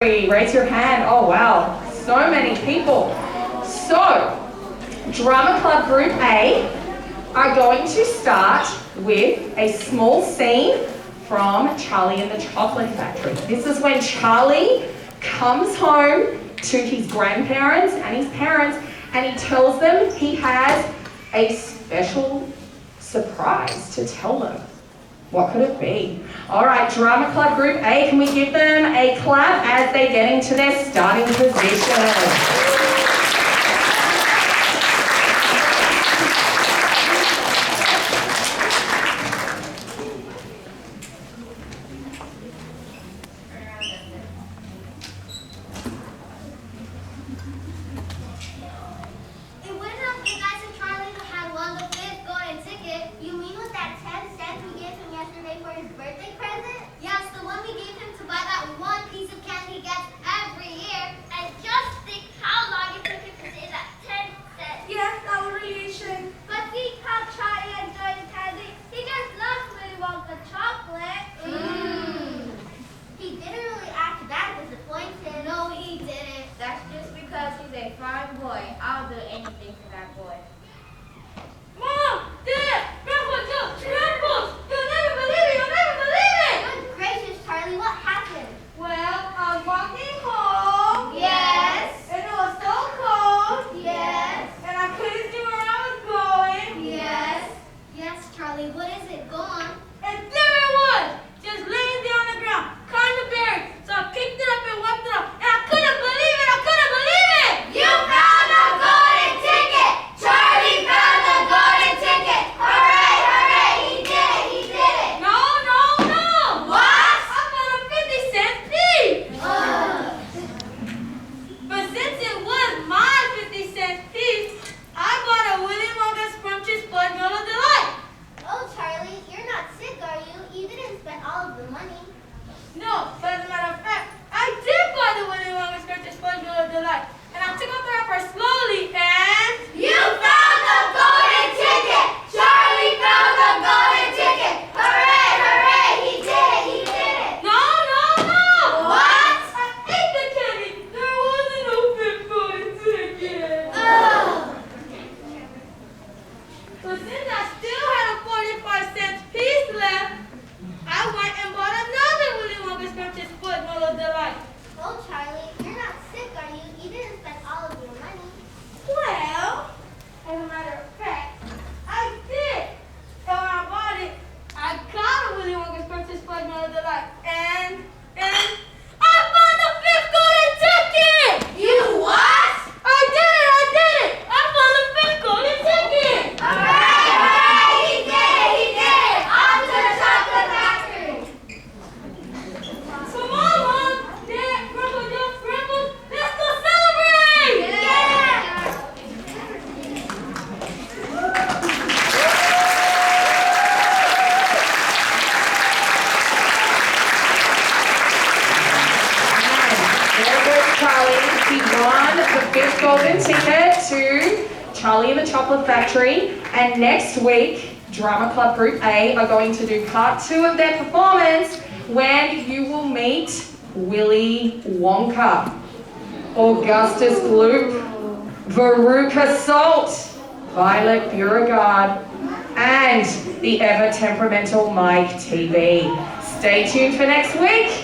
Raise your hand. Oh wow, so many people. So, Drama Club Group A are going to start with a small scene from Charlie and the Chocolate Factory. This is when Charlie comes home to his grandparents and his parents, and he tells them he has a special surprise to tell them. What could it be? All right, Drama Club Group A, can we give them a clap as they get into their starting position? Golden ticket to Charlie and the Chocolate Factory, and next week Drama Club Group A are going to do part 2 of their performance when you will meet Willy Wonka, Augustus Gloop, Veruca Salt, Violet Beauregard, and the ever temperamental Mike TV. Stay tuned for next week.